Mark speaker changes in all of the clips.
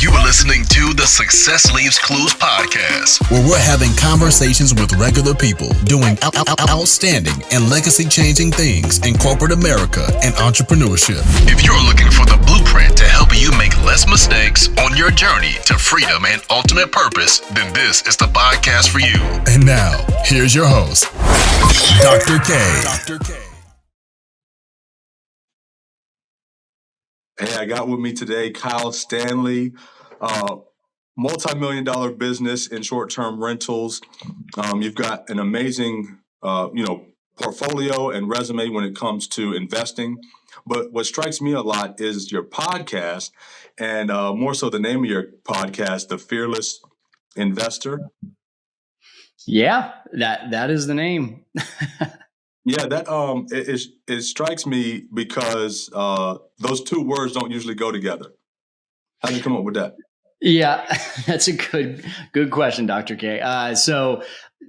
Speaker 1: You are listening to the Success Leaves Clues podcast,
Speaker 2: where we're having conversations with regular people doing outstanding and legacy-changing things in corporate America and entrepreneurship.
Speaker 1: If you're looking for the blueprint to help you make less mistakes on your journey to freedom and ultimate purpose, then this is the podcast for you.
Speaker 2: And now, here's your host, Dr. K. Dr. K.
Speaker 3: Hey, I got with me today Kyle Stanley, multi-million-dollar business in short-term rentals. You've got an amazing, portfolio and resume when it comes to investing. But what strikes me a lot is your podcast, and more so the name of your podcast, The Fearless Investor.
Speaker 4: Yeah, that is the name.
Speaker 3: Yeah, that it strikes me because those two words don't usually go together. How did you come up with that?
Speaker 4: Yeah, that's a good question, Dr. K. So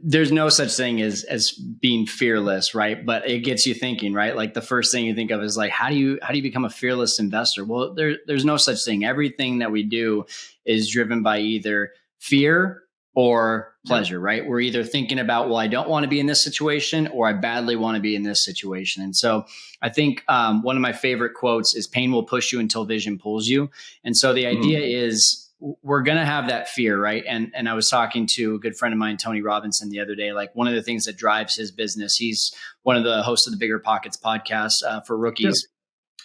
Speaker 4: there's no such thing as being fearless, right? But it gets you thinking, right? Like the first thing you think of is like, how do you become a fearless investor? Well, there's no such thing. Everything that we do is driven by either fear or pleasure, right? We're either thinking about, well, I don't want to be in this situation, or I badly want to be in this situation. And so I think one of my favorite quotes is, pain will push you until vision pulls you. And so the idea is we're going to have that fear, right? And I was talking to a good friend of mine, Tony Robinson, the other day. Like, one of the things that drives his business, he's one of the hosts of the Bigger Pockets podcast for rookies.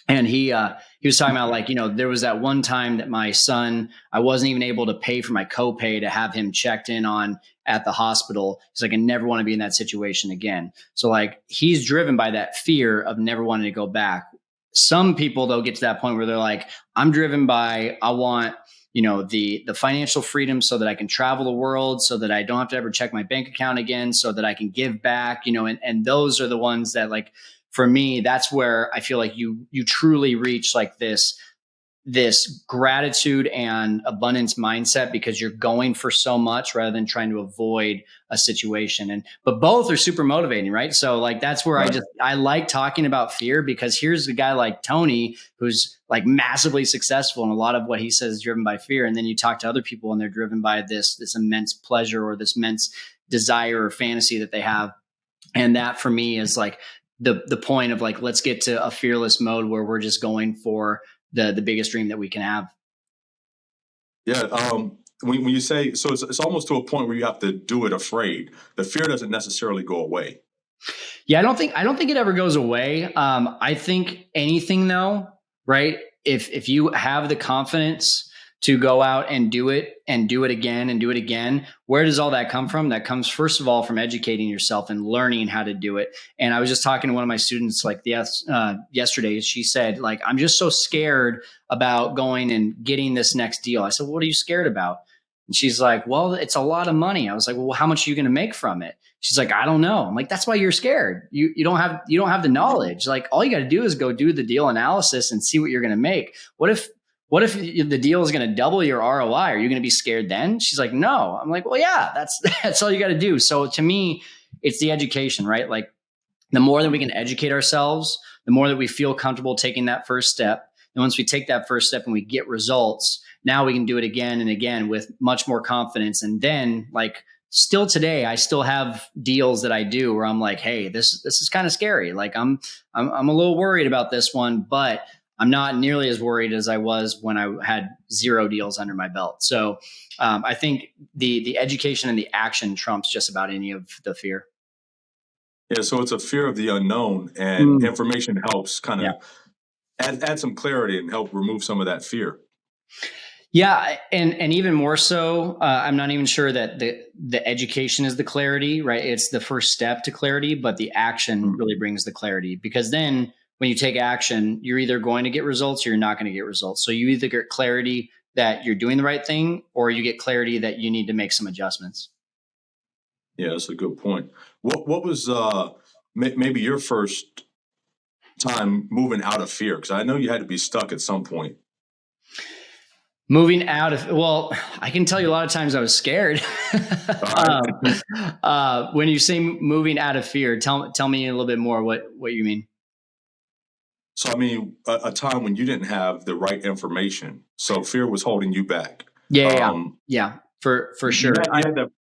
Speaker 4: And he was talking about, like, there was that one time that my son, I wasn't even able to pay for my copay to have him checked in on at the hospital. He's like, I never want to be in that situation again. So like, he's driven by that fear of never wanting to go back. Some people, they'll get to that point where they're like, I'm driven by, I want, the financial freedom so that I can travel the world, so that I don't have to ever check my bank account again, so that I can give back, and those are the ones that, like, for me, that's where I feel like you truly reach like this gratitude and abundance mindset, because you're going for so much rather than trying to avoid a situation. But both are super motivating, right? So like, that's where I like talking about fear, because here's a guy like Tony, who's like massively successful, and a lot of what he says is driven by fear. And then you talk to other people and they're driven by this immense pleasure or this immense desire or fantasy that they have. And that for me is like the point of like, let's get to a fearless mode where we're just going for the biggest dream that we can have. Yeah.
Speaker 3: When you say, so it's almost to a point where you have to do it afraid. The fear doesn't necessarily go away.
Speaker 4: Yeah. I don't think it ever goes away. I think anything though, right? If you have the confidence to go out and do it again and do it again, where does all that come from? That comes, first of all, from educating yourself and learning how to do it. And I was just talking to one of my students like yesterday. She said, like, I'm just so scared about going and getting this next deal. I said, well, what are you scared about? And she's like, well, it's a lot of money. I was like, well, how much are you going to make from it? She's like, I don't know. I'm like, that's why you're scared. You don't have the knowledge. Like, all you got to do is go do the deal analysis and see what you're going to make. What if the deal is going to double your ROI? Are you going to be scared then? She's like, no. I'm like, well, yeah, that's all you got to do. So to me, it's the education, right? Like, the more that we can educate ourselves, the more that we feel comfortable taking that first step. And once we take that first step and we get results, now we can do it again and again with much more confidence. And then, like, still today, I still have deals that I do where I'm like, hey, this is kind of scary. Like, I'm a little worried about this one, but I'm not nearly as worried as I was when I had 0 deals under my belt. So I think the education and the action trumps just about any of the fear.
Speaker 3: Yeah, so it's a fear of the unknown, and information helps kind of add some clarity and help remove some of that fear.
Speaker 4: Yeah, and even more so, I'm not even sure that the education is the clarity, right? It's the first step to clarity, but the action really brings the clarity, because then when you take action, you're either going to get results or you're not going to get results. So you either get clarity that you're doing the right thing, or you get clarity that you need to make some adjustments.
Speaker 3: Yeah, that's a good point. What was maybe your first time moving out of fear? Because I know you had to be stuck at some point.
Speaker 4: Moving out of, well, I can tell you a lot of times I was scared. When you say moving out of fear, tell me a little bit more what you mean.
Speaker 3: So, I mean, a time when you didn't have the right information. So fear was holding you back.
Speaker 4: Yeah, for sure.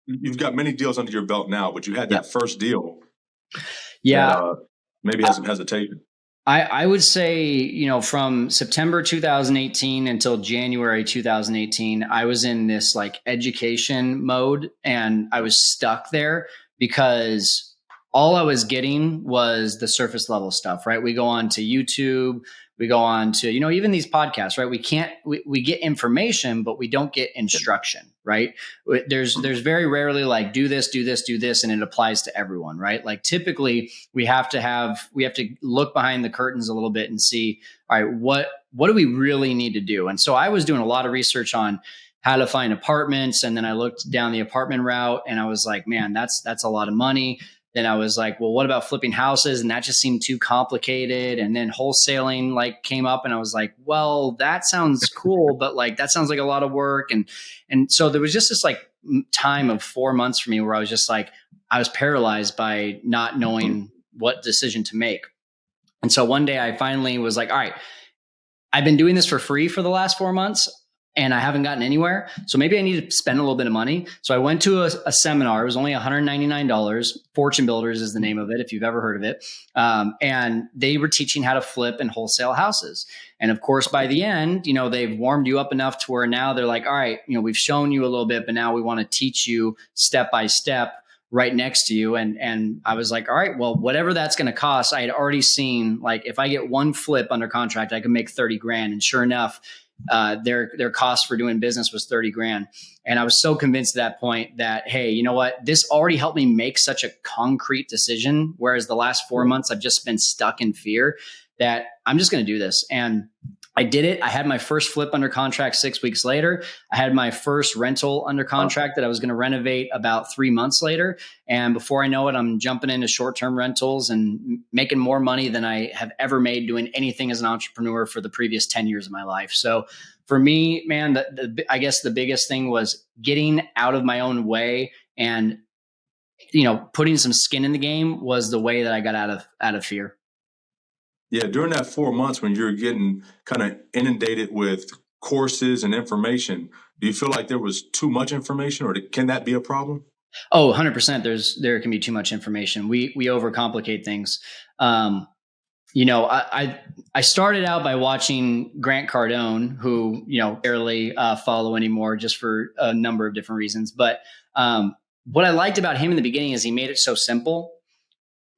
Speaker 3: You've got many deals under your belt now, but you had
Speaker 4: Yeah.
Speaker 3: that first deal
Speaker 4: Yeah.
Speaker 3: that maybe has some hesitation.
Speaker 4: I would say, from September 2018 until January 2018, I was in this like education mode, and I was stuck there because all I was getting was the surface level stuff, right? We go on to YouTube, we go on to, even these podcasts, right? We get information, but we don't get instruction, right? There's very rarely like, do this, do this, do this, and it applies to everyone, right? Like typically we have to look behind the curtains a little bit and see, all right, what do we really need to do? And so I was doing a lot of research on how to find apartments. And then I looked down the apartment route and I was like, man, that's a lot of money. Then I was like, well, what about flipping houses? And that just seemed too complicated. And then wholesaling like came up and I was like, well, that sounds cool, but like, that sounds like a lot of work. And so there was just this like time of 4 months for me where I was just like, I was paralyzed by not knowing what decision to make. And so one day I finally was like, all right, I've been doing this for free for the last 4 months and I haven't gotten anywhere. So maybe I need to spend a little bit of money. So I went to a seminar. It was only $199. Fortune Builders is the name of it, if you've ever heard of it. And they were teaching how to flip and wholesale houses. And of course, by the end, they've warmed you up enough to where now they're like, all right, we've shown you a little bit, but now we want to teach you step by step right next to you. And I was like, all right, well, whatever that's going to cost, I had already seen, like, if I get one flip under contract, I can make 30 grand. And sure enough, their cost for doing business was 30 grand. And I was so convinced at that point that, hey, you know what, this already helped me make such a concrete decision. Whereas the last 4 months, I've just been stuck in fear that I'm just going to do this. And I did it. I had my first flip under contract 6 weeks later. I had my first rental under contract that I was going to renovate about 3 months later. And before I know it, I'm jumping into short-term rentals and making more money than I have ever made doing anything as an entrepreneur for the previous 10 years of my life. So for me, man, I guess the biggest thing was getting out of my own way and, putting some skin in the game was the way that I got out of fear.
Speaker 3: Yeah, during that 4 months when you're getting kind of inundated with courses and information, do you feel like there was too much information, or can that be a problem?
Speaker 4: Oh, 100%. There can be too much information. We overcomplicate things. I started out by watching Grant Cardone, who, barely follow anymore just for a number of different reasons. But what I liked about him in the beginning is he made it so simple.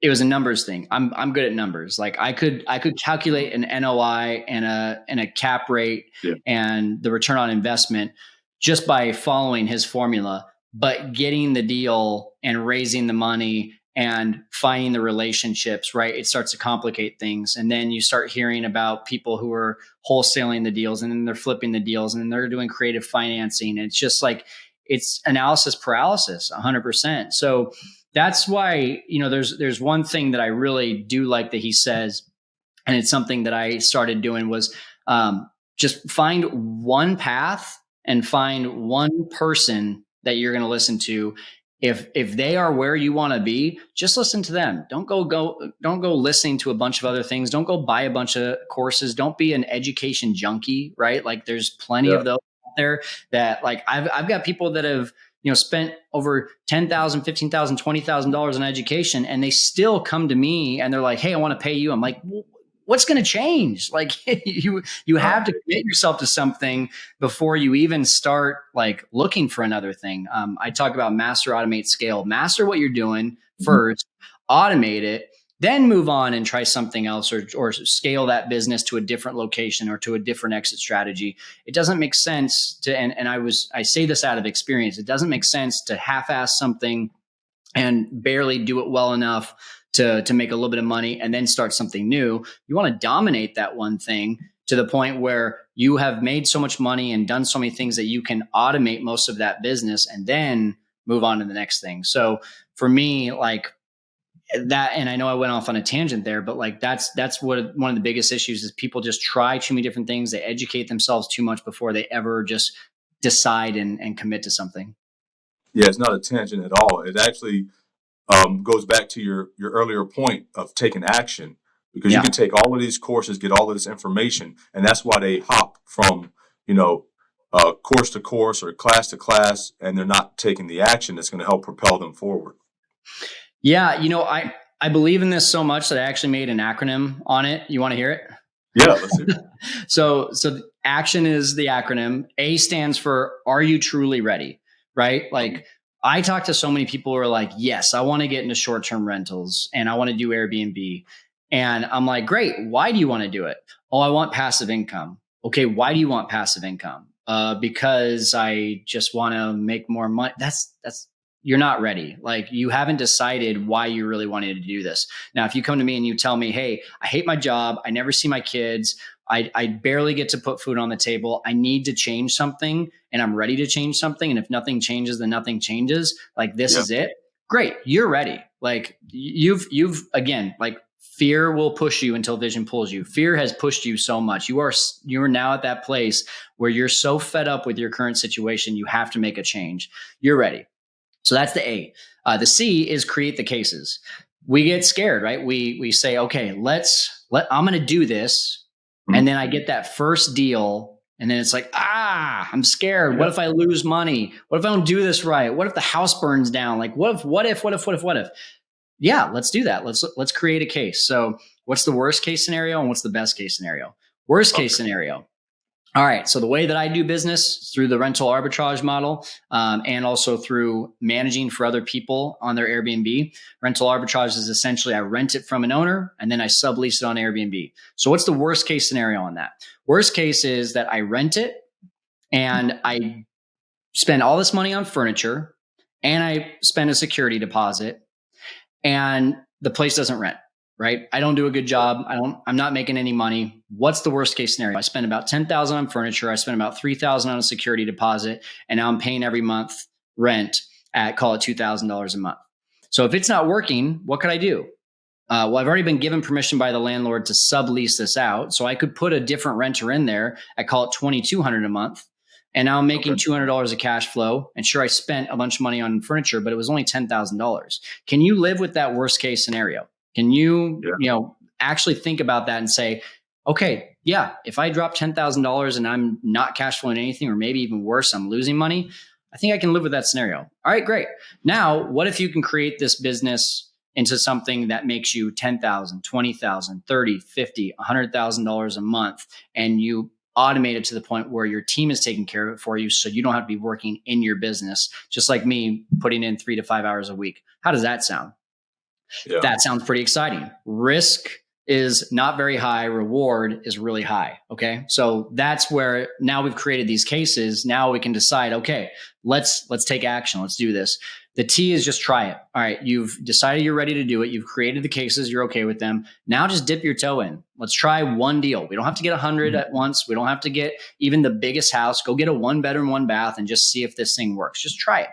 Speaker 4: It was a numbers thing. I'm good at numbers. Like I could calculate an NOI and a cap rate and the return on investment just by following his formula, but getting the deal and raising the money and finding the relationships, right? It starts to complicate things. And then you start hearing about people who are wholesaling the deals and then they're flipping the deals and then they're doing creative financing. It's just like, it's analysis paralysis 100%. So that's why, there's one thing that I really do like that he says, and it's something that I started doing was just find one path and find one person that you're going to listen to. If they are where you want to be, just listen to them. Don't go listening to a bunch of other things. Don't go buy a bunch of courses. Don't be an education junkie, right? Like there's plenty of those out there that like I've got people that have spent over $10,000, $15,000, $20,000 in education, and they still come to me and they're like, "Hey, I want to pay you." I'm like, well, "What's going to change?" Like you have to commit yourself to something before you even start like looking for another thing. I talk about master, automate, scale. Master what you're doing first, automate it, then move on and try something else or scale that business to a different location or to a different exit strategy. It doesn't make sense to, and I say this out of experience, it doesn't make sense to half-ass something and barely do it well enough to make a little bit of money and then start something new. You want to dominate that one thing to the point where you have made so much money and done so many things that you can automate most of that business and then move on to the next thing. So for me, like, that, and I know I went off on a tangent there, but like that's what one of the biggest issues is. People just try too many different things. They educate themselves too much before they ever just decide and commit to something.
Speaker 3: Yeah, it's not a tangent at all. It actually goes back to your earlier point of taking action, because you can take all of these courses, get all of this information, and that's why they hop from, course to course or class to class, and they're not taking the action that's going to help propel them forward.
Speaker 4: Yeah. I believe in this so much that I actually made an acronym on it. You want to hear it?
Speaker 3: Yeah, let's hear it.
Speaker 4: So action is the acronym. A stands for, are you truly ready? Right? Like, I talk to so many people who are like, yes, I want to get into short-term rentals and I want to do Airbnb. And I'm like, great. Why do you want to do it? Oh, I want passive income. Okay. Why do you want passive income? Because I just want to make more money. You're not ready. Like, you haven't decided why you really wanted to do this. Now, if you come to me and you tell me, hey, I hate my job. I never see my kids. I barely get to put food on the table. I need to change something and I'm ready to change something. And if nothing changes, then nothing changes. Like, this is it. Great. You're ready. Like, you've again, like, fear will push you until vision pulls you. Fear has pushed you so much. You're now at that place where you're so fed up with your current situation. You have to make a change. You're ready. So that's the A. The C is create the cases. We get scared, right? We say, okay, I'm going to do this. And then I get that first deal. And then it's like, I'm scared. What if I lose money? What if I don't do this right? What if the house burns down? Like, what if? Yeah, let's do that. Let's create a case. So what's the worst case scenario and what's the best case scenario? Worst case scenario. All right. So the way that I do business through the rental arbitrage model, and also through managing for other people on their Airbnb, rental arbitrage is essentially I rent it from an owner and then I sublease it on Airbnb. So what's the worst case scenario on that? Worst case is that I rent it and I spend all this money on furniture and I spend a security deposit and the place doesn't rent. Right? I don't do a good job. I'm not making any money. What's the worst case scenario? I spend about $10,000 on furniture. I spend about $3,000 on a security deposit. And now I'm paying every month rent at, call it $2,000 a month. So if it's not working, what could I do? Well, I've already been given permission by the landlord to sublease this out. So I could put a different renter in there. I call it $2,200 a month. And now I'm making $200 of cash flow. And sure, I spent a bunch of money on furniture, but it was only $10,000. Can you live with that worst case scenario? Can you, actually think about that and say, okay, yeah, if I drop $10,000 and I'm not cash flowing anything, or maybe even worse, I'm losing money, I think I can live with that scenario. All right, great. Now, what if you can create this business into something that makes you $10,000, $20,000, $30,000, $50,000, $100,000 a month, and you automate it to the point where your team is taking care of it for you, so you don't have to be working in your business, just like me putting in 3 to 5 hours a week. How does that sound? Yeah. That sounds pretty exciting. Risk is not very high. Reward is really high. Okay. So that's where now we've created these cases. Now we can decide, okay, let's take action. Let's do this. The T is just try it. All right. You've decided you're ready to do it. You've created the cases. You're okay with them. Now just dip your toe in. Let's try one deal. We don't have to get 100 at once. We don't have to get even the biggest house. Go get a 1-bedroom, 1-bath and just see if this thing works. Just try it.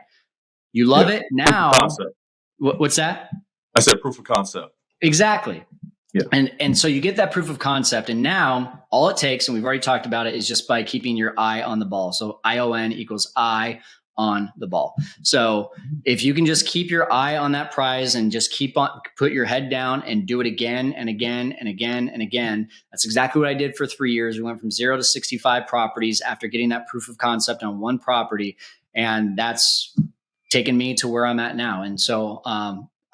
Speaker 4: You love it. Now, what's that?
Speaker 3: I said proof of concept.
Speaker 4: Exactly.
Speaker 3: Yeah.
Speaker 4: And so you get that proof of concept. And now all it takes, and we've already talked about it, is just by keeping your eye on the ball. So ION equals eye on the ball. So if you can just keep your eye on that prize and just put your head down and do it again and again and again and again. That's exactly what I did for 3 years. We went from 0 to 65 properties after getting that proof of concept on one property. And that's taken me to where I'm at now. And so,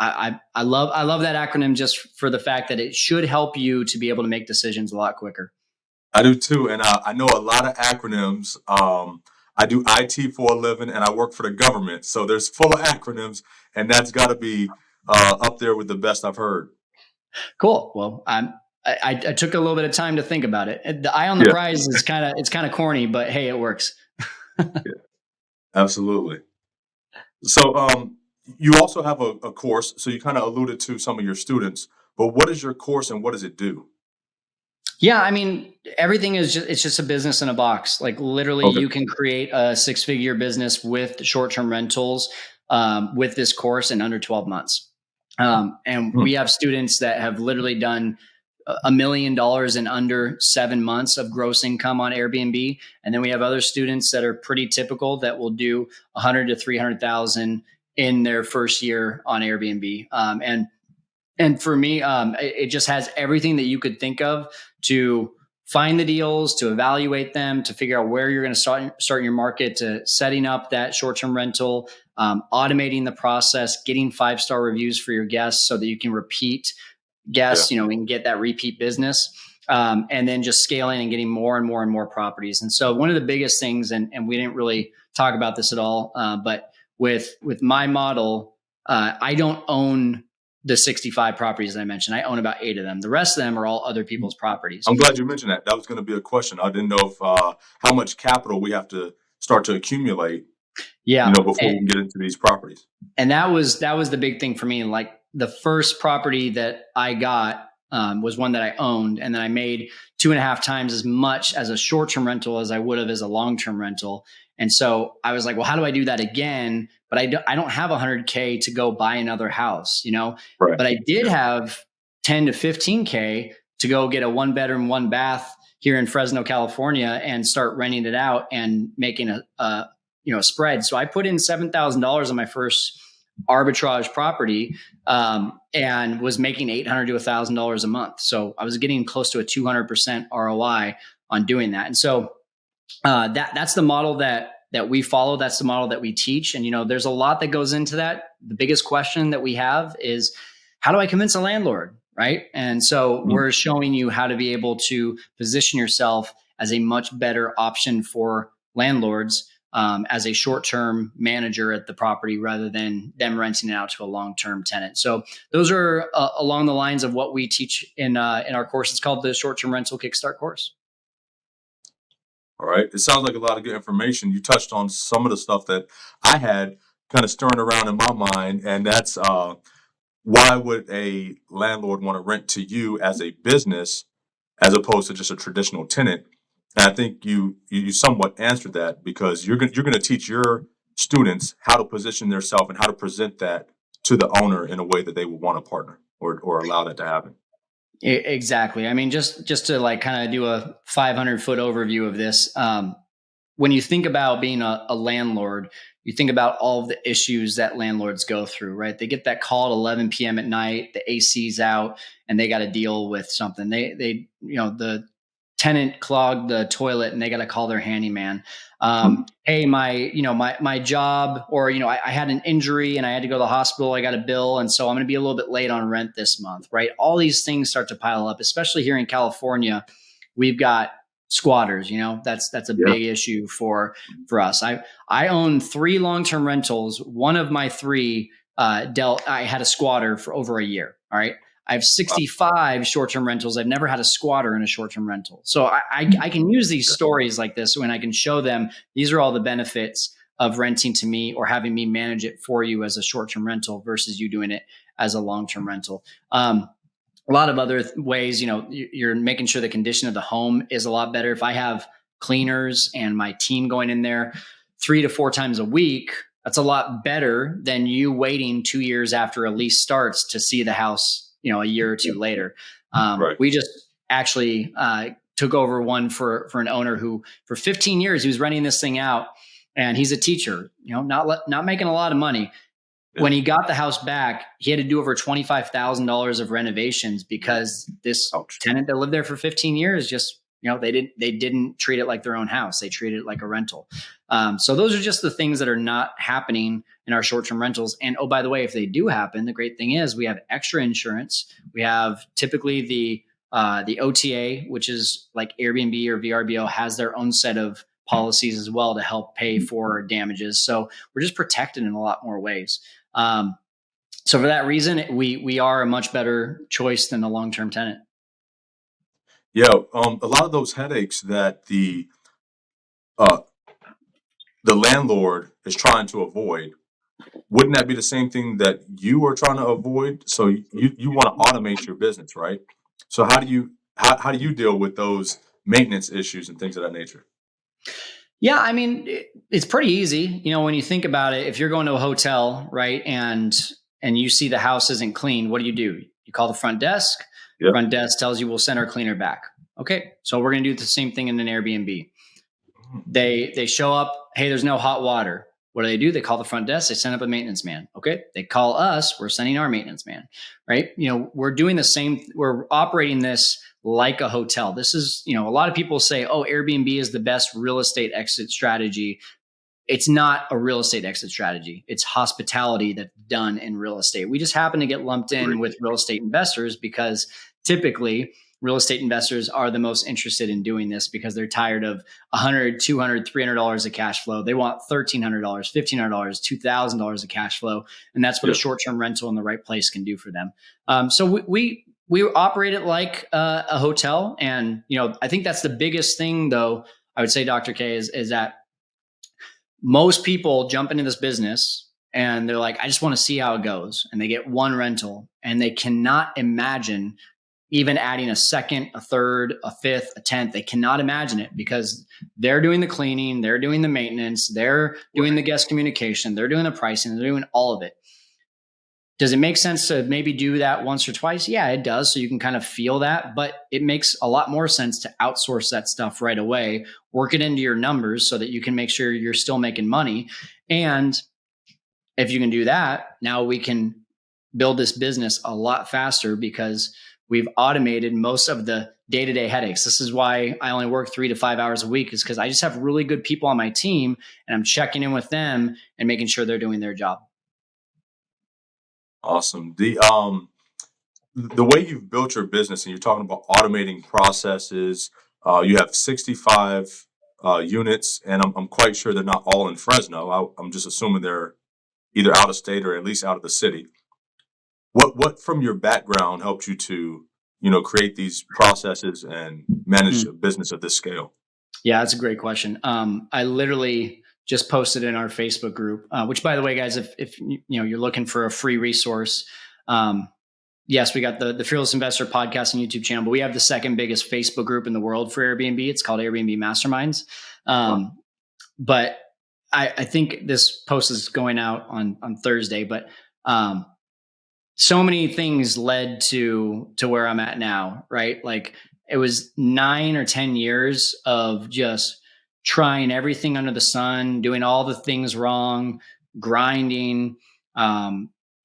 Speaker 4: I love that acronym just for the fact that it should help you to be able to make decisions a lot quicker.
Speaker 3: I do too. And I know a lot of acronyms. I do IT for a living and I work for the government. So there's full of acronyms and that's got to be up there with the best I've heard.
Speaker 4: Cool. Well, I took a little bit of time to think about it. The eye on the prize is kind of corny, but hey, it works.
Speaker 3: Absolutely. So, you also have a course, so you kind of alluded to some of your students, but what is your course and what does it do?
Speaker 4: Yeah, I mean, everything is it's just a business in a box. Like literally you can create a 6-figure business with short-term rentals with this course in under 12 months. And we have students that have literally done $1 million in under 7 months of gross income on Airbnb. And then we have other students that are pretty typical that will do 100 to 300,000 in their first year on Airbnb. And And for me, it just has everything that you could think of to find the deals, to evaluate them, to figure out where you're going to start your market, to setting up that short-term rental, automating the process, getting 5-star reviews for your guests so that you can repeat guests, and get that repeat business. And then just scaling and getting more and more and more properties. And so one of the biggest things, and we didn't really talk about this at all, but with my model, I don't own the 65 properties that I mentioned. I own about 8 of them. The rest of them are all other people's properties.
Speaker 3: I'm glad you mentioned that. That was going to be a question. I didn't know if how much capital we have to start to accumulate, before we can get into these properties.
Speaker 4: And that was the big thing for me. Like the first property that I got was one that I owned, and then I made 2.5 times as much as a short-term rental as I would have as a long-term rental. And so I was like, well, how do I do that again? But I don't have $100K to go buy another house,
Speaker 3: Right.
Speaker 4: But I did have 10 to 15K to go get a 1-bedroom, 1-bath here in Fresno, California, and start renting it out and making a spread. So I put in $7,000 on my first arbitrage property, and was making $800 to $1,000 a month. So I was getting close to a 200% ROI on doing that. And so that's the model that we follow. That's the model that we teach. And, there's a lot that goes into that. The biggest question that we have is, how do I convince a landlord? Right. And so we're showing you how to be able to position yourself as a much better option for landlords, as a short-term manager at the property rather than them renting it out to a long-term tenant. So those are along the lines of what we teach in our course. It's called the Short-Term Rental Kickstart course.
Speaker 3: All right. It sounds like a lot of good information. You touched on some of the stuff that I had kind of stirring around in my mind, and that's why would a landlord want to rent to you as a business as opposed to just a traditional tenant? And I think you somewhat answered that, because you're going to teach your students how to position themselves and how to present that to the owner in a way that they would want to partner or allow that to happen.
Speaker 4: Exactly. I mean, just to like kind of do a 500-foot overview of this. When you think about being a landlord, you think about all of the issues that landlords go through, right? They get that call at 11 p.m. at night, the AC's out, and they got to deal with something. They the tenant clogged the toilet and they got to call their handyman. Hey, my job, or, I had an injury and I had to go to the hospital. I got a bill. And so I'm going to be a little bit late on rent this month, right? All these things start to pile up, especially here in California. We've got squatters, that's a big issue for us. I own 3 long-term rentals. One of my 3 I had a squatter for over a year. All right. I have 65 short-term rentals. I've never had a squatter in a short-term rental. So I can use these stories like this when I can show them these are all the benefits of renting to me or having me manage it for you as a short-term rental versus you doing it as a long-term rental. A lot of other ways, you're making sure the condition of the home is a lot better. If I have cleaners and my team going in there 3 to 4 times a week, that's a lot better than you waiting 2 years after a lease starts to see the house, a year or 2 later.
Speaker 3: Right.
Speaker 4: We just actually took over one for an owner who for 15 years, he was renting this thing out, and he's a teacher, not making a lot of money. Yeah. When he got the house back, he had to do over $25,000 of renovations because this tenant that lived there for 15 years just, they didn't treat it like their own house. They treated it like a rental. So those are just the things that are not happening in our short-term rentals. And oh, by the way, if they do happen, the great thing is we have extra insurance. We have typically the OTA, which is like Airbnb or VRBO, has their own set of policies as well to help pay for damages. So we're just protected in a lot more ways. So for that reason, we are a much better choice than a long-term tenant.
Speaker 3: Yeah, a lot of those headaches that the landlord is trying to avoid, wouldn't that be the same thing that you are trying to avoid? So you want to automate your business, right? So how do you deal with those maintenance issues and things of that nature?
Speaker 4: Yeah, I mean, it's pretty easy. When you think about it, if you're going to a hotel, right, and you see the house isn't clean, what do? You call the front desk. Yep. Front desk tells you we'll send our cleaner back. Okay, so we're going to do the same thing in an Airbnb. They show up. Hey, there's no hot water. What do? They call the front desk. They send up a maintenance man. Okay. They call us. We're sending our maintenance man, right? We're doing the same. We're operating this like a hotel. This is, a lot of people say, oh, Airbnb is the best real estate exit strategy. It's not a real estate exit strategy. It's hospitality that's done in real estate. We just happen to get lumped in with real estate investors because typically real estate investors are the most interested in doing this because they're tired of $100, $200, $300 of cash flow. They want $1,300, $1,500, $2,000 of cash flow. And that's what a short-term rental in the right place can do for them. So we operate it like a hotel. And, I think that's the biggest thing, though, I would say, Dr. K, is that most people jump into this business and they're like, I just want to see how it goes. And they get one rental and they cannot imagine even adding a second, a third, a fifth, a 10th. They cannot imagine it because they're doing the cleaning, they're doing the maintenance, they're doing the guest communication, they're doing the pricing, they're doing all of it. Does it make sense to maybe do that once or twice? Yeah, it does. So you can kind of feel that, but it makes a lot more sense to outsource that stuff right away, work it into your numbers so that you can make sure you're still making money. And if you can do that, now we can build this business a lot faster because we've automated most of the day-to-day headaches. This is why I only work 3 to 5 hours a week, is because I just have really good people on my team and I'm checking in with them and making sure they're doing their job.
Speaker 3: Awesome. The way you've built your business, and you're talking about automating processes, you have 65 units, and I'm quite sure they're not all in Fresno. I'm just assuming they're either out of state or at least out of the city. What from your background helped you to, create these processes and manage a business of this scale?
Speaker 4: Yeah, that's a great question. I literally just posted in our Facebook group, which, by the way, guys, if you're looking for a free resource, yes, we got the Fearless Investor podcast and YouTube channel, but we have the second biggest Facebook group in the world for Airbnb. It's called Airbnb Masterminds. But I think this post is going out on Thursday, but so many things led to where I'm at now, right? Like it was 9 or 10 years of just trying everything under the sun, doing all the things wrong, grinding,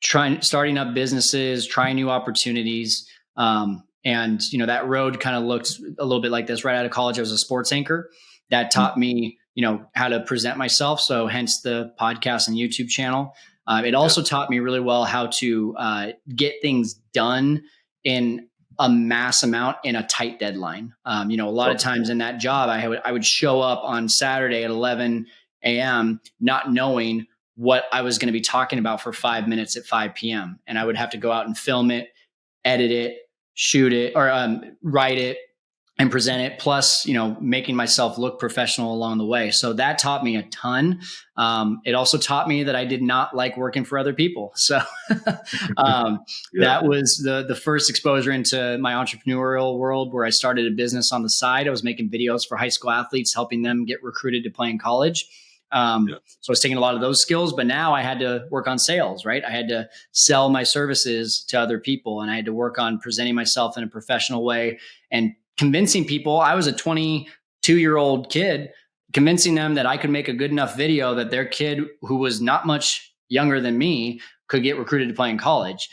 Speaker 4: starting up businesses, trying new opportunities. And, that road kind of looks a little bit like this. Right out of college, I was a sports anchor. That taught me, how to present myself. So hence the podcast and YouTube channel. It also taught me really well how to get things done in a mass amount in a tight deadline. A lot of times in that job, I would show up on Saturday at 11 a.m. not knowing what I was going to be talking about for 5 minutes at 5 p.m. And I would have to go out and film it, edit it, shoot it, or write it and present it. Plus, making myself look professional along the way. So that taught me a ton. It also taught me that I did not like working for other people. So that was the first exposure into my entrepreneurial world, where I started a business on the side. I was making videos for high school athletes, helping them get recruited to play in college. So I was taking a lot of those skills, but now I had to work on sales, right? I had to sell my services to other people, and I had to work on presenting myself in a professional way and convincing people. I was a 22-year-old kid, convincing them that I could make a good enough video that their kid, who was not much younger than me, could get recruited to play in college.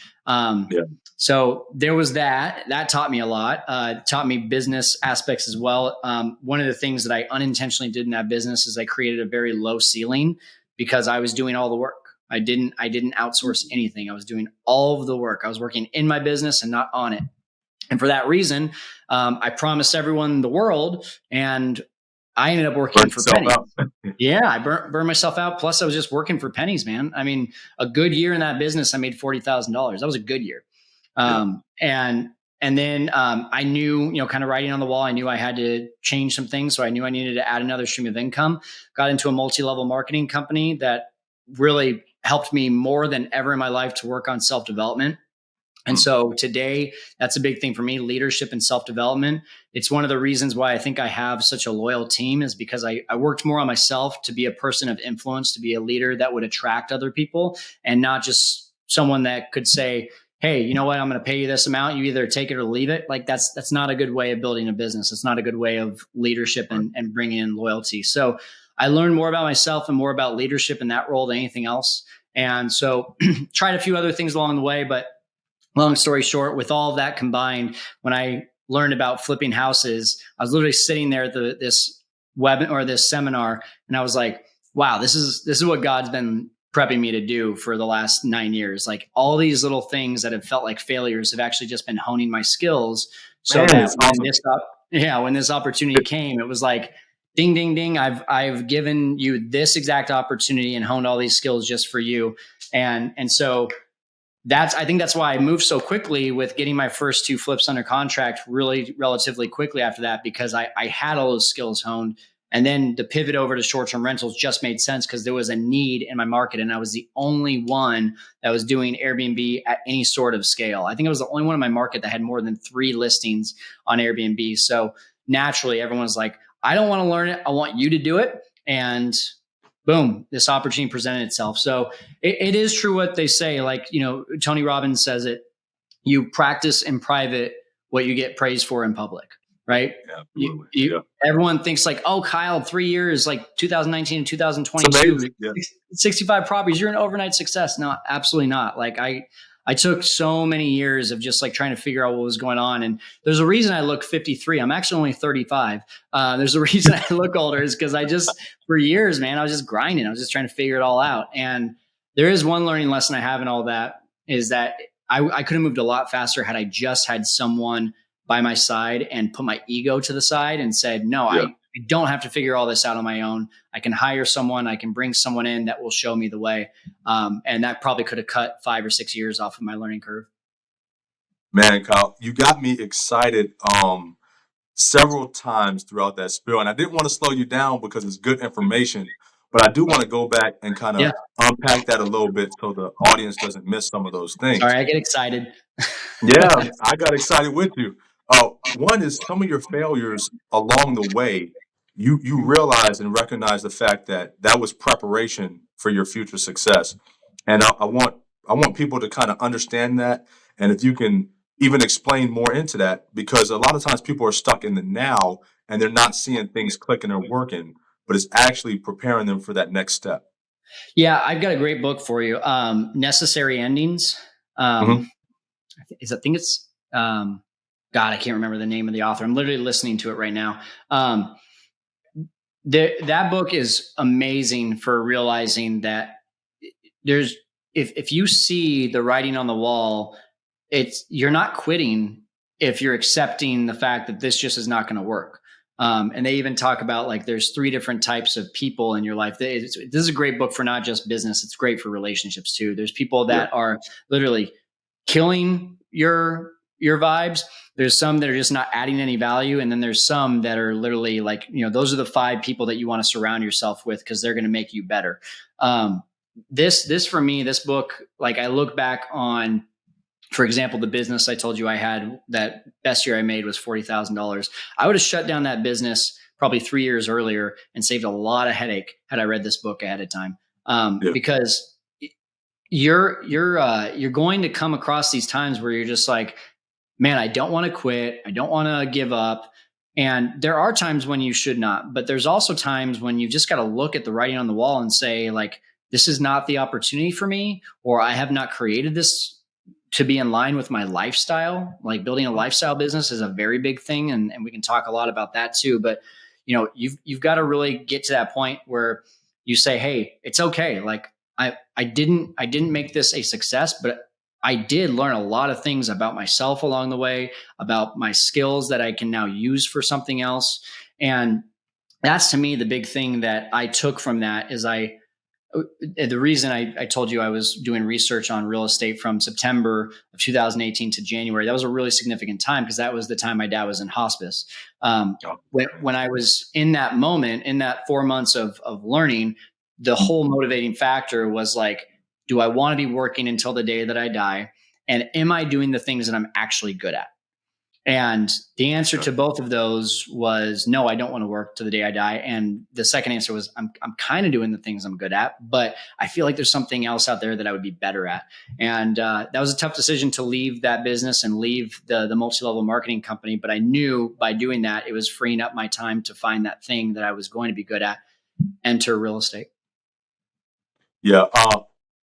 Speaker 4: So there was that taught me a lot. Taught me business aspects as well. One of the things that I unintentionally did in that business is I created a very low ceiling because I was doing all the work. I didn't outsource anything. I was doing all of the work. I was working in my business and not on it. And for that reason, I promised everyone the world, and I ended up working for pennies. Yeah, I burned myself out. Plus, I was just working for pennies, man. I mean, a good year in that business, I made $40,000. That was a good year. And then I knew, kind of writing on the wall, I knew I had to change some things. So I knew I needed to add another stream of income. Got into a multi-level marketing company that really helped me more than ever in my life to work on self-development. And so today, that's a big thing for me, leadership and self-development. It's one of the reasons why I think I have such a loyal team, is because I worked more on myself to be a person of influence, to be a leader that would attract other people, and not just someone that could say, hey, you know what, I'm going to pay you this amount. You either take it or leave it. Like that's not a good way of building a business. It's not a good way of leadership and bringing in loyalty. So I learned more about myself and more about leadership in that role than anything else. And so tried a few other things along the way, but long story short, with all of that combined, when I learned about flipping houses, I was literally sitting there at this this seminar, and I was like, wow, this is what God's been prepping me to do for the last 9 years. Like all these little things that have felt like failures have actually just been honing my skills so that when this opportunity came, it was like, ding, ding, ding. I've given you this exact opportunity and honed all these skills just for you. And so I think that's why I moved so quickly with getting my first 2 flips under contract really relatively quickly after that, because I had all those skills honed. And then the pivot over to short-term rentals just made sense because there was a need in my market. And I was the only one that was doing Airbnb at any sort of scale. I think I was the only one in my market that had more than 3 listings on Airbnb. So naturally, everyone's like, I don't want to learn it. I want you to do it. And boom, this opportunity presented itself. So it is true what they say. Like, Tony Robbins says it, you practice in private what you get praised for in public. Right. Yeah, everyone thinks like, oh, Kyle, 3 years, like 2019 and 2022, 65 properties, you're an overnight success. No, absolutely not. Like I took so many years of just like trying to figure out what was going on. And there's a reason I look 53. I'm actually only 35. There's a reason I look older is because for years, man, I was just grinding. I was just trying to figure it all out. And there is one learning lesson I have in all that is that I could have moved a lot faster had I just had someone by my side and put my ego to the side and said, no, I don't have to figure all this out on my own. I can hire someone. I can bring someone in that will show me the way. And that probably could have cut 5 or 6 years off of my learning curve.
Speaker 3: Man, Kyle, you got me excited several times throughout that spiel. And I didn't want to slow you down because it's good information, but I do want to go back and kind of unpack that a little bit so the audience doesn't miss some of those things.
Speaker 4: Sorry, I get excited.
Speaker 3: Yeah, I got excited with you. One is some of your failures along the way, you realize and recognize the fact that was preparation for your future success. And I want people to kind of understand that. And if you can even explain more into that, because a lot of times people are stuck in the now and they're not seeing things clicking or working, but it's actually preparing them for that next step.
Speaker 4: Yeah, I've got a great book for you. Necessary Endings. I think it's God, I can't remember the name of the author. I'm literally listening to it right now. That book is amazing for realizing that if you see the writing on the wall, you're not quitting if you're accepting the fact that this just is not going to work. And they even talk about like there's 3 different types of people in your life. This is a great book for not just business. It's great for relationships too. There's people that are literally killing your vibes. There's some that are just not adding any value. And then there's some that are literally like, those are the 5 people that you want to surround yourself with because they're going to make you better. This for me, this book, like I look back on, for example, the business I told you I had, that best year I made was $40,000. I would have shut down that business probably 3 years earlier and saved a lot of headache had I read this book ahead of time. Because you're going to come across these times where you're just like, man, I don't want to quit. I don't want to give up. And there are times when you should not, but there's also times when you've just got to look at the writing on the wall and say like, this is not the opportunity for me, or I have not created this to be in line with my lifestyle. Like building a lifestyle business is a very big thing. And we can talk a lot about that too. But you've got to really get to that point where you say, hey, it's okay. Like I didn't make this a success, but I did learn a lot of things about myself along the way, about my skills that I can now use for something else. And that's to me, the big thing that I took from that is the reason I told you I was doing research on real estate from September of 2018 to January, that was a really significant time because that was the time my dad was in hospice. When I was in that moment, in that 4 months of learning, the whole motivating factor was like, do I want to be working until the day that I die? And am I doing the things that I'm actually good at? And the answer to both of those was no, I don't want to work to the day I die. And the second answer was I'm kind of doing the things I'm good at, but I feel like there's something else out there that I would be better at. And that was a tough decision to leave that business and leave the multi-level marketing company. But I knew by doing that, it was freeing up my time to find that thing that I was going to be good at. enter real estate?
Speaker 3: Yeah.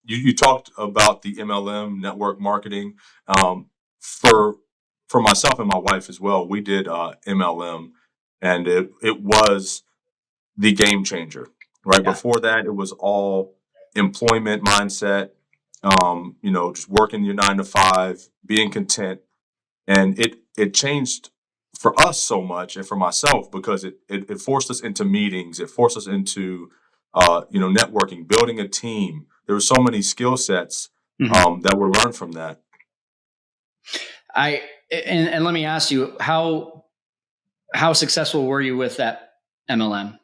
Speaker 3: You talked about the MLM network marketing. For myself and my wife as well, we did MLM, and it was the game changer. Right
Speaker 4: Yeah.
Speaker 3: before that, it was all employment mindset. Just working your 9 to 5, being content, and it changed for us so much, and for myself, because it forced us into meetings. It forced us into networking, building a team. There were so many skill sets that were learned from that.
Speaker 4: And let me ask you, how successful were you with that MLM?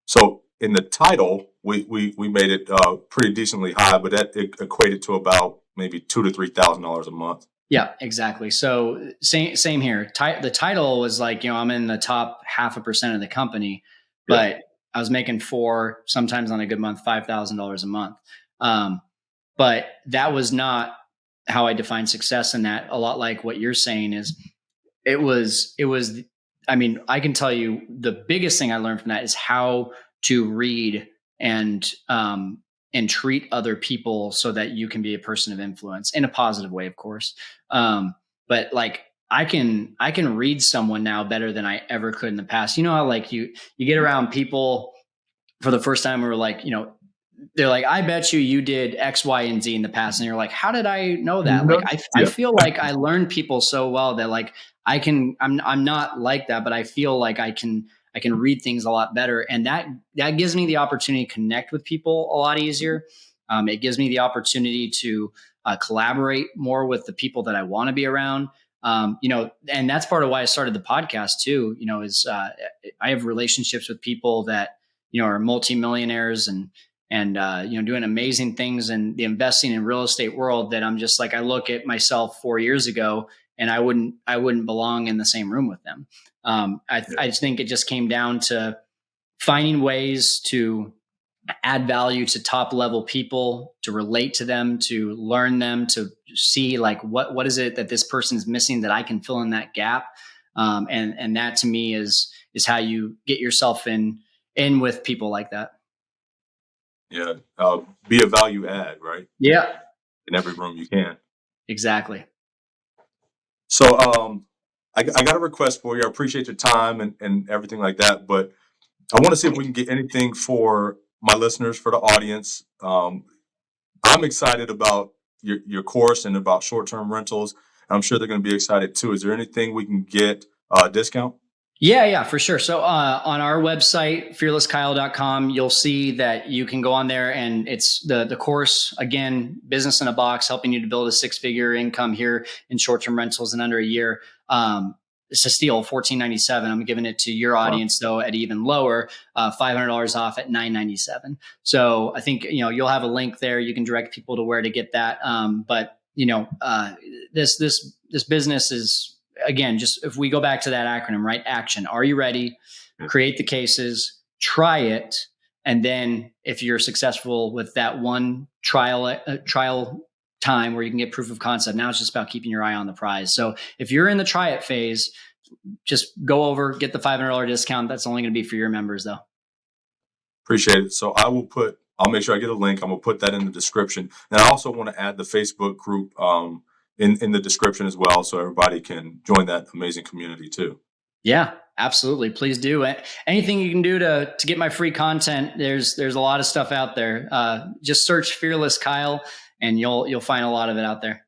Speaker 3: So in the title, we made it pretty decently high, but that it equated to about maybe $2,000 to $3,000 a month.
Speaker 4: Yeah, exactly. So same here. The title was like, I'm in the top 0.5% of the company, but I was making sometimes on a good month, $5,000 a month. But that was not how I define success in that. A lot like what you're saying is it was, I mean, I can tell you the biggest thing I learned from that is how to read and treat other people so that you can be a person of influence in a positive way, of course. But like I can read someone now better than I ever could in the past. You know how like you get around people for the first time, we're like, they're like, I bet you did X, Y, and Z in the past. And you're like, how did I know that? Like, I feel like I learned people so well that like, I'm not like that, but I feel like I can read things a lot better. And that gives me the opportunity to connect with people a lot easier. It gives me the opportunity to collaborate more with the people that I want to be around. And that's part of why I started the podcast too, is I have relationships with people that, are multimillionaires and doing amazing things in the investing in real estate world that I'm just like, I look at myself 4 years ago and I wouldn't belong in the same room with them. I just think it just came down to finding ways to add value to top level people, to relate to them, to learn them, to see like what is it that this person is missing that I can fill in that gap. And that to me is how you get yourself in with people like that.
Speaker 3: Yeah. Be a value add, right?
Speaker 4: Yeah,
Speaker 3: In every room you can.
Speaker 4: exactly.
Speaker 3: So I got a request for you. I appreciate your time and everything like that, but I want to see if we can get anything for my listeners, for the audience. I'm excited about your course and about short-term rentals. I'm sure they're going to be excited too. Is there anything we can get a discount?
Speaker 4: Yeah, for sure. So on our website, fearlesskyle.com, you'll see that you can go on there and it's the course, again, business in a box, helping you to build a 6-figure income here in short-term rentals in under a year. It's a steal, $14.97. I'm giving it to your audience though at even lower, $500 off at $9.97. So I think, you'll have a link there. You can direct people to where to get that. But this business is, again, just if we go back to that acronym, right? Action. Are you ready? Create the cases, try it. And then if you're successful with that one trial time where you can get proof of concept, now it's just about keeping your eye on the prize. So if you're in the try it phase, just go over, get the $500 discount. That's only going to be for your members though.
Speaker 3: Appreciate it. So I'll make sure I get a link. I'm going to put that in the description. And I also want to add the Facebook group, in the description as well, so everybody can join that amazing community too.
Speaker 4: Yeah, absolutely. Please do. Anything you can do to get my free content. There's a lot of stuff out there. Just search Fearless Kyle and you'll find a lot of it out there.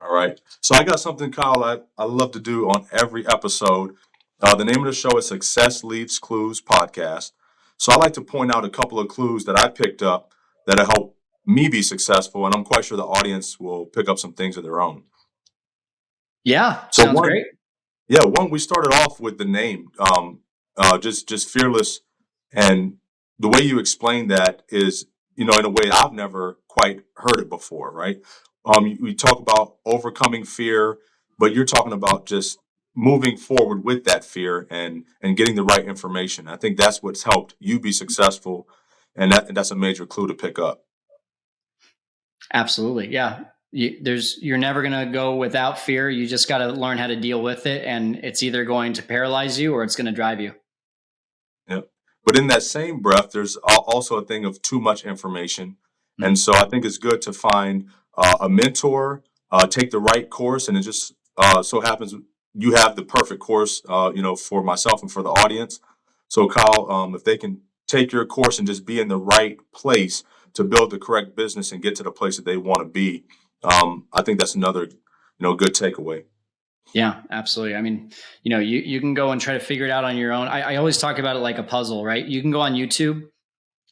Speaker 3: All right. So I got something, Kyle, I love to do on every episode. The name of the show is Success Leaves Clues Podcast. So I like to point out a couple of clues that I picked up that have helped me be successful, and I'm quite sure the audience will pick up some things of their own.
Speaker 4: Yeah, sounds great.
Speaker 3: Yeah, we started off with the name, just fearless, and the way you explain that is, in a way I've never quite heard it before, right? We talk about overcoming fear, but you're talking about just moving forward with that fear and getting the right information. I think that's what's helped you be successful, and that's a major clue to pick up.
Speaker 4: Absolutely. Yeah. You're never going to go without fear. You just got to learn how to deal with it. And it's either going to paralyze you or it's going to drive you.
Speaker 3: Yep. But in that same breath, there's also a thing of too much information. And so I think it's good to find a mentor, take the right course, and it just so happens you have the perfect course, for myself and for the audience. So Kyle, if they can take your course and just be in the right place to build the correct business and get to the place that they want to be, I think that's another, good takeaway.
Speaker 4: Yeah, absolutely. I mean, you can go and try to figure it out on your own. I always talk about it like a puzzle, right? You can go on YouTube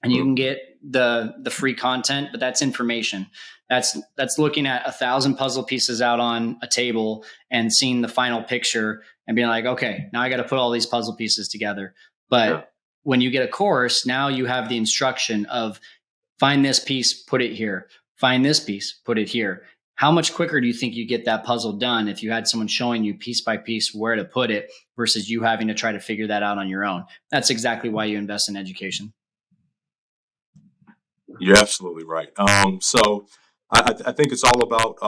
Speaker 4: and you can get the free content, but that's information. That's looking at 1,000 puzzle pieces out on a table and seeing the final picture and being like, okay, now I got to put all these puzzle pieces together. But when you get a course, now you have the instruction of find this piece, put it here, find this piece, put it here. How much quicker do you think you get that puzzle done if you had someone showing you piece by piece where to put it versus you having to try to figure that out on your own? That's exactly why you invest in education.
Speaker 3: You're absolutely right. So I think it's all about,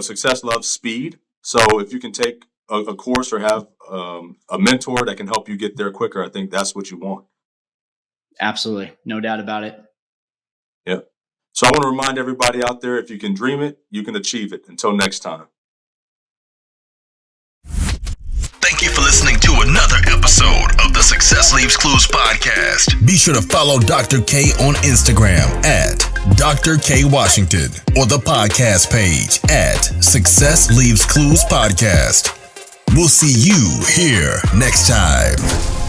Speaker 3: success loves speed. So if you can take a course or have a mentor that can help you get there quicker, I think that's what you want.
Speaker 4: Absolutely. No doubt about it.
Speaker 3: Yeah. So I want to remind everybody out there, if you can dream it, you can achieve it. Until next time.
Speaker 1: Thank you for listening to another episode of the Success Leaves Clues podcast.
Speaker 2: Be sure to follow Dr. K on Instagram at Dr. K Washington or the podcast page at Success Leaves Clues Podcast. We'll see you here next time.